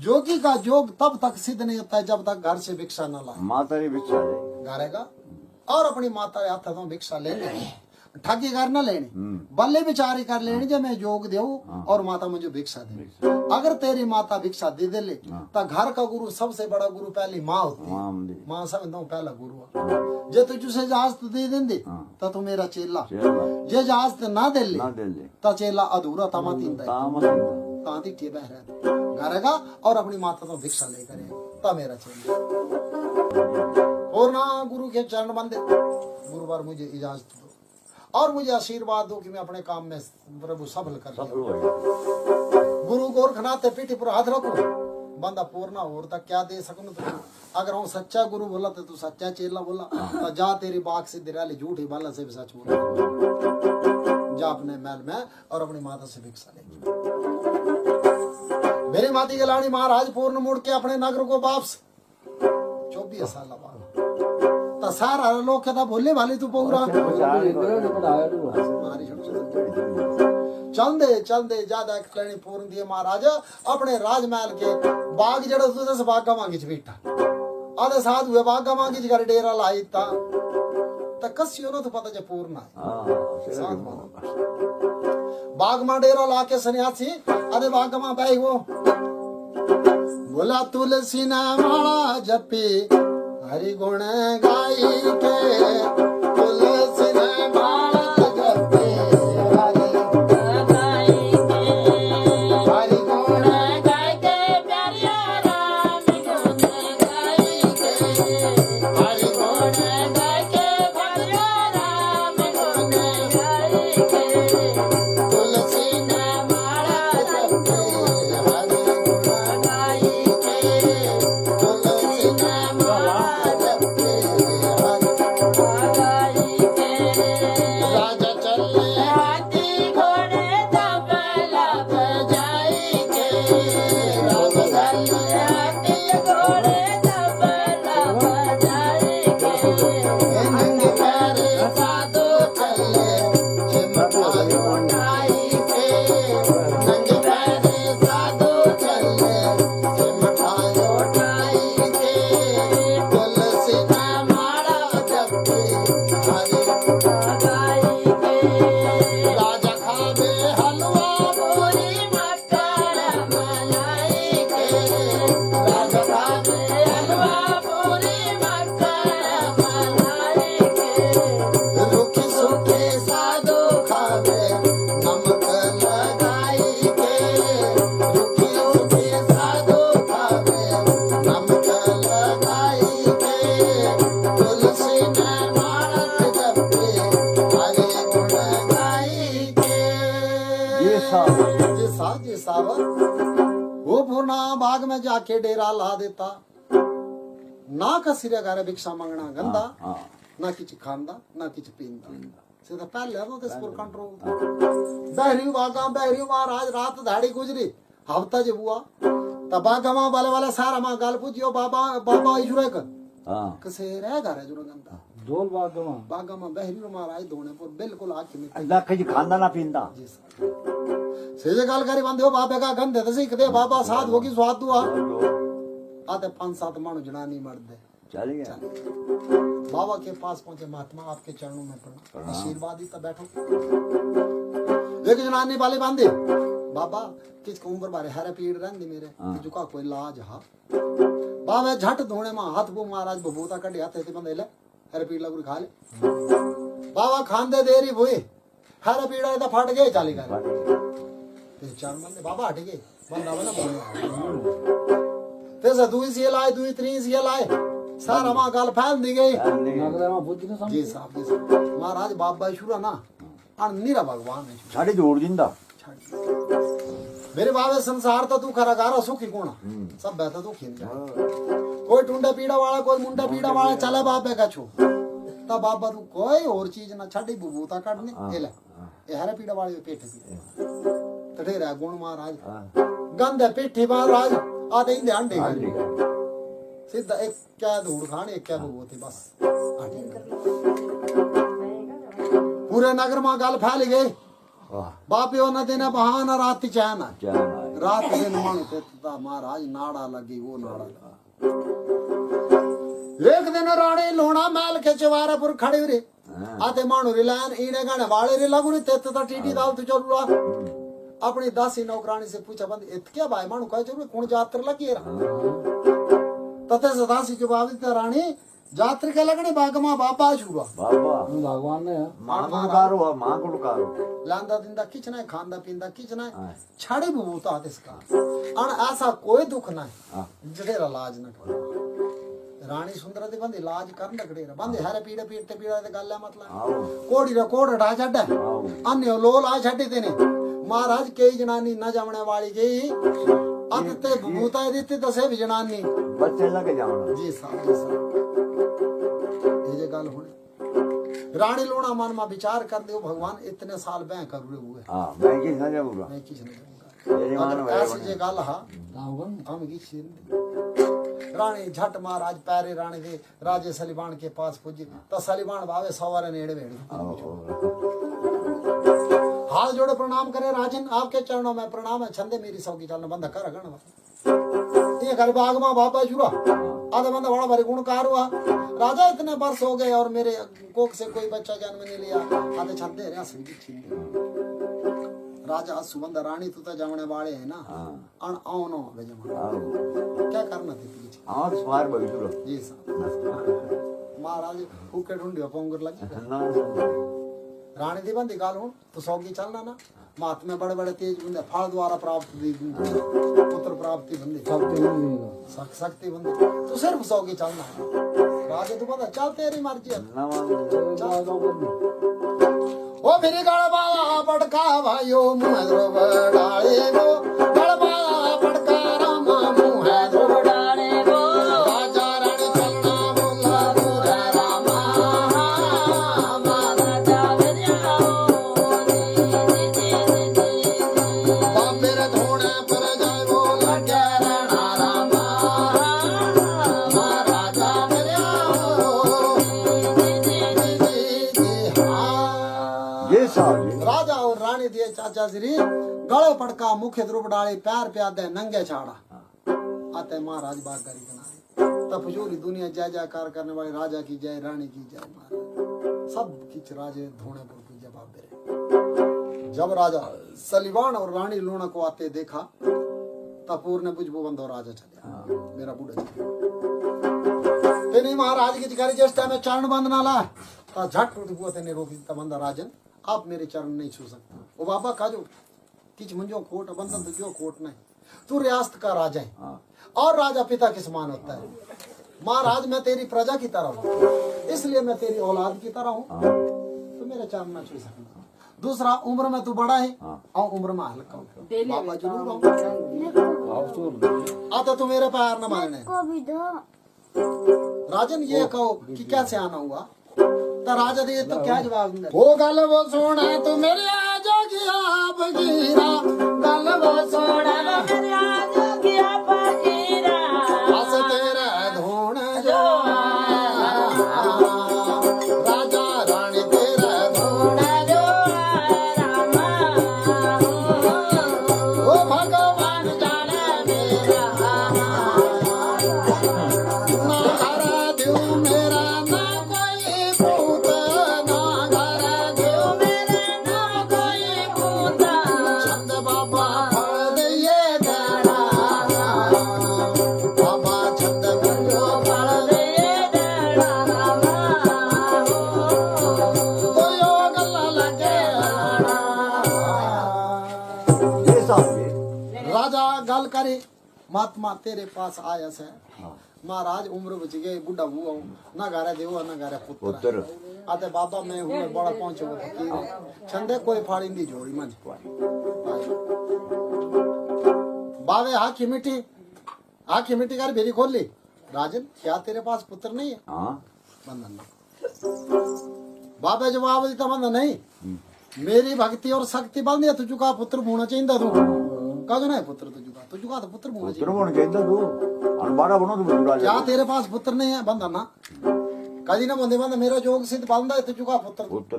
जोगी का जोग तब तक सिद्ध नहीं होता है जब तक घर से भिक्षा न लाए। माता री भिक्षा ले गारेगा और अपनी माता के हाथ में भिक्षा ले लेनी, ठगी कर न लेनी, बल्ले बिचारी कर लेनी जब मैं जोग देऊ और माता मुझे भिक्षा दे। अगर तेरी माता भिक्षा दे दे ले तो घर का गुरु सबसे बड़ा गुरु पहली माँ होती है। माँ समझता हूँ पहला गुरु। जे तुझे इजाजत दे देंगे तो तू मेरा चेला, जे इजाजत ना दे ले तो चेला अधूरा तमा तीन तांती के बह रहे करेगा और अपनी माता तो भिक्षा ले करे तो मेरा चेला। और ना गुरु के चरण बंदे, गुरुवार मुझे इजाजत दो और मुझे आशीर्वाद दो कि मैं अपने काम में प्रभु सफल कर गुरु गोरखनाथ पीठी पर हाथ रखो बंदा पूर्णा और तक क्या दे सकूं तो अगर हम सच्चा गुरु बोला तो तू सच्चा चेला बोला तो जा तेरी बाग से दिराली झूठी बाला से भी सच बोला। जा अपने महल में और अपनी माता से भिक्षा ले। मेरी माती के लाड़ी महाराज पूर्ण मुड़ के अपने नगर को वापस 24 साल बाद तो सारा लोग कहता बोले वाली तू पोगरा चल दे ज्यादा करनी पूर्ण दिए महाराज अपने राजमहल के बाग जड़ो तुझे से बागा मांगी बैठा आधे साथ हुए बागा मांगी घर डेरा लाई था तो कसियो ना तो पता जे पूर्ण है बाग मां डेरा लाके सन्यासी आधे बाग मां बैठ वो बोला तुलसी ना माला जपी हरि गुण गाई के तुलसी ने माला जपे हरि गुण गाई के हरि गुण गाई के प्यारिया राम गुण गाई के हरि गुण गाई के प्यारिया राम गुण गाई के तुलसी ने माला जपे हरि गुण गाई के तुलसी ने माला वो पूर्णा बाग में जाके डेरा ला देता ना का सिरे गारे भिक्षा मांगना गंदा ना किच खांदा ना किच पींदा सीधा पहले तो इस पर कंट्रोल बहरी बागा बहरी महाराज रात दाढ़ी गुजरी हफ्ता जब हुआ तब बागा मां वाले वाले सारा मां गाल पूछियो बाबा बाबा इजुरे कर कसे रह गा रे जुरा गंदा डोल बागा मां बहरी महाराज दोने पर बिल्कुल आंख में अल्लाह कहीं खांदा ना पींदा जी सेजे गाल करी बंदे हो बाबे का गंदे तो सीख दे बाबा साथ होगी स्वाद दुआ आते 5-7 मानो जनानी मर्द दे चल गया बाबा के पास पहुंचे महात्मा आपके चरणों में पड़ा आशीर्वाद ही तो बैठो एक जनानी वाले बांधे बाबा किस उम्र बारे हरे पीड़ रहंदी मेरे जुका कोई लाज हा बाबा झट धोने में हाथ वो महाराज बबूता कटे हाथ थे बंदे ले हरे पीड़ लगू खा ले बाबा खांदे देरी हुई हरे पीड़ा तो फट गए चाली गए चार बंदे बाबा हट गए बंदा बना बोले तेजा दुई सी लाए दुई त्री सी लाए सारा मां गाल फैल दी गई जी साहब महाराज बाबा शुरा ना नीरा भगवान है साड़ी जोड़ जिंदा मेरे बाबे संसार तो तू खरा गारा सुखी कोना सब बेहतर तू खीन कोई टुंडा पीड़ा वाला कोई मुंडा पीड़ा वाला चले बाबे का छो तब बाबा तू कोई और चीज ना छड़ी बुबूता काटने ये हरे पीड़ा वाले पेट तठेरा गुण महाराज गंध पेठी महाराज आते इंदे अंडे सीधा एक क्या धूड़ खाने एक क्या बबूती बस पूरे नगर में गल फैल गई बापी न देना बहाना रात चैन रात दिन मानू तेता महाराज नाड़ा लगी वो नाड़ा लगा। एक दिन रानी लोना महल के चवारापुर खड़ी रे आते मानू रिलायन इने गाने वाले रे लगू रे तेता टीटी दाल तू चल रहा अपनी दासी नौकरानी से पूछा बंद इत क्या भाई मानू कह जरूर कौन जात्र लगी रहा तते से दासी जवाब दी रानी जात्र के लगने बागमा बाबा छुआ बाबा भगवान ने मां को लुकारो लांदा दिंदा किच ना खांदा पींदा किच ना छाड़ी बबूता आते इसका अन ऐसा कोई दुख ना जड़ेरा लाज न कर रानी सुंदर दी बंदी लाज कर लगड़ेरा बंदी हरे पीड़े पीड़ते पीड़ा ते गल्ला मतलब कोड़ी रा कोड़ ढा छड्डा अन्य लोल आ छड्डी तेने महाराज कई जनानी न जावने वाली गई अंत ते बबूता देते दसे भी जनानी बच्चे लगे जावना जी साहब ये गल होनी रानी लोना मन में विचार कर दियो भगवान इतने साल बै करूरे हुए हां मैं की न जाऊंगा मैं किछ नहीं करूंगा तेरी मान अगर ऐसी जे गल हा हम की छीन रानी झट महाराज पैरे रानी दे राजे सलीबान के पास पुजी तो सलीबान भावे सवारे नेड़े वेड़ी हाथ जोड़े प्रणाम करे राजन आपके चरणों में प्रणाम है छंदे मेरी सौगी चलना बंदा कर गण ये घर बाग में बाबा जुआ आधा बंदा बड़ा भारी गुणकार हुआ राजा इतने वर्ष हो गए और मेरे कोख से कोई बच्चा जन्म नहीं लिया आधे छंदे रे संगीत छीन राजा सुबंदा रानी तू तो जमने वाले है ना अन आओ वे जमा क्या करना थे पीछे और स्वार बगीचो जी साहब महाराज फूके ढूंढियो पोंगर लगी रानी दी बंदी गाल हूं तो सौगी चलना ना मात में बड़े बड़े तेज बंदे फल द्वारा प्राप्त दी पुत्र प्राप्ति बंदी शक्ति बंदी तो सिर्फ सौगी चलना राजा तू बता चल तेरी मर्जी है ओ मेरी गड़बाला पटका भाइयों मुँह ध्रुव डाले वो गड़बाला पटका रामा मुँह ध्रुव डाले वो राजा रानी चलना बोला पूरा रामा महाराजा मेरे धोने पर जाए वो लगे राणा रामा महाराजा ये साहब राजा और रानी दिए चाचा श्री गले पड़का मुख्य ध्रुव डाली पैर प्यादे नंगे छाड़ा आते महाराज बागरी किनारे तब पूरी दुनिया जय जयकार करने वाले राजा की जय रानी की जय महाराज सब किच राजे धोने पर पूजा बाबे जब राजा सलीवान और रानी लूणा को आते देखा तपूर ने बुझबो बंदो राजा चले मेरा बूढ़ा तेने महाराज की चिकारी जिस टाइम में चरण बंद ना ला ता झट उठ हुआ तेने रोकी ता बंदा राजन आप मेरे चरण नहीं छू सकते ओ बाबा काजो किच मुंजो कोट बंधन तुझो कोट नहीं तू रियासत का राजा है और राजा पिता के समान होता है महाराज मैं तेरी प्रजा की तरह हूँ इसलिए मैं तेरी औलाद की तरह हूँ तो मेरे चरण न छू सकता दूसरा उम्र में तू बड़ा है और उम्र में हल्का हूँ बाबा जरूर आता तू मेरे पैर न मारने राजन ये कहो कि क्या सियाना हुआ तो राजा दे तो क्या जवाब दे वो गल वो सोना तू मेरे आजा की आप गिरा गल वो सोना मेरे आजा की आप गिरा बस तेरा धोन जो राजा रानी तेरा धोन जो रामा ओ भगवान जाने मेरा ना हरा दू मेरा ना कोई पूत ना हरा दू मेरा ना कोई पूत छंद बाबा फल दिए देना बाबा छंद मुझो फल दिए देना तो योग लगे ये साहब राजा गल करे महात्मा तेरे पास आया से महाराज उम्र बच गए बुढ़ा हुआ हूँ ना गारे देव ना गारे पुत्र आते बाबा मैं हूँ बड़ा पहुंचे वो फकीर हूँ छंदे कोई फाड़ी दी जोड़ी मंज बावे आँखी मिट्टी कर भेरी खोल ली राजन क्या तेरे पास पुत्र नहीं है हां बंधन नहीं बाबे जवाब देता बंधन नहीं मेरी भक्ति और शक्ति बंद है तुझुका पुत्र होना चाहिए तू कगना है पुत्र तुझुका तो पुत्र होना चाहिए बन के तू अनबारा बनो तू बुरा क्या तेरे पास पुत्र नहीं है बंधन ना कदी ना बंदे बंद मेरा जोग सिद्ध बंदा है तुझुका पुत्र पुत्र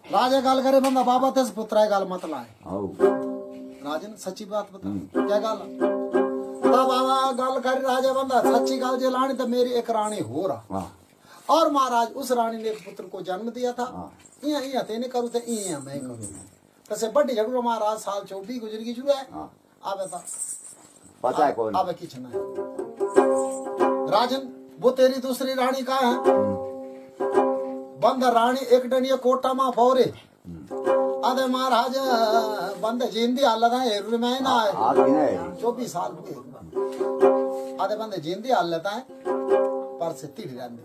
राजा गाल करे बंदा बाबा तेस पुत्र है गाल मत लाए आओ राजन सच्ची बात बता क्या गल तब बाबा गल कर राजा बंदा सच्ची गल जे लानी तो मेरी एक रानी हो रहा हाँ और महाराज उस रानी ने एक पुत्र को जन्म दिया था हाँ। इया इया तेने करू ते इया मैं करू तसे बड़ी झगड़ो महाराज साल 24 गुजर गई जुड़ा है हाँ। आवे था पता है कौन आवे किछ ना राजन वो तेरी दूसरी रानी का है बंद रानी एक डनिया कोटा मा पौरे अरे महाराज बंद जिंदी हालत है हेरू में ना आए आप ही नहीं 24 साल हुए आधे बंदे जिंदी हालत है पर से तीर रहने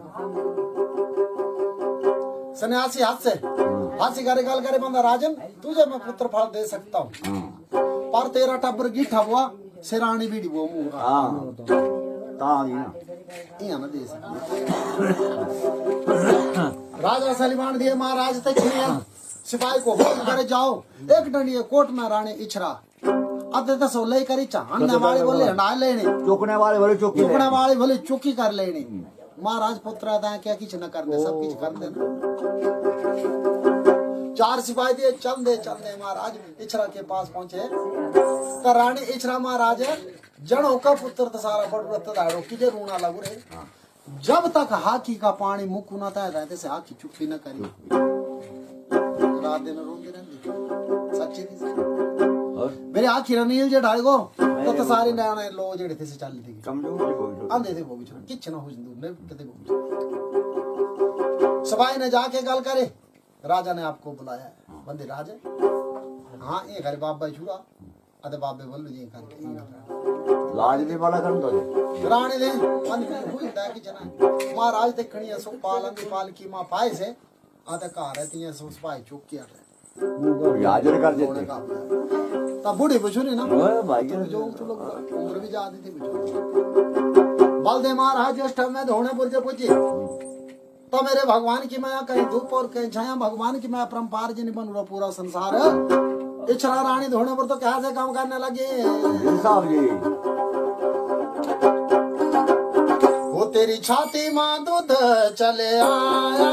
सन्यासी हाथ से हाथी करे गल करे बंदा राजन तुझे मैं पुत्र फल दे सकता हूँ पर तेरा टब्बर गिठा हुआ सिरानी बीड़ी वो मुंह हाँ ता ही ना इया ना दे सकते राजा सलीमान दिए महाराज ते छिया सिपाही को हुक्म करे जाओ एक डंडी कोट में रानी इछरा अदे तो सोले करी चाहने वाले बोले हंडा लेने चुकने वाले बोले चुकी टुकड़ा वाले बोले चुकी कर लेनी महाराज पुत्र आता क्या किछ न कर दे सब किछ कर देना चार सिपाही दिए चल दे महाराज इछरा के पास पहुंचे तो रानी इछरा महाराज जड़ों का पुत्र तो सारा बड़ दाड़ो की रूना लगू रे जब तक हाकी का पानी मुख ना था रहते से हाकी चुप्पी न करी रात दिन रोंदी रहंदी सच्ची थी मेरे आखिर नील जे ढाल गो तो सारी नया लो जेड़े थे से चल थी कमजोर बोल आंधे थे वो भी किछ ना हो जिंदू ने कते वो सभाई ने जाके गल करे राजा ने आपको बुलाया है बंदे राजा हाँ ये घर बाबा छुड़ा अदे बाबे बोल जी करके लाज भी वाला कर दो रानी ने मन में हुई दा कि जना महाराज देखणी सो पालन पालकी मां पाए से आते कार रहती है सो सभाई चुक किया हाजिर कर देते तब बूढ़ी बुझुरी ना ओए भाई जो तो लोग उम्र भी ज्यादा थी बुझुरी बलदेव महाराज ज्येष्ठ में धोनेपुर के पूछी तो मेरे भगवान की माया कहीं धूप और कहीं छाया भगवान की माया परम्पार जी बन रहा पूरा संसार इच्छा रानी धोनेपुर तो क्या से काम करने लगे साहब जी वो तेरी छाती मां दूध चले आया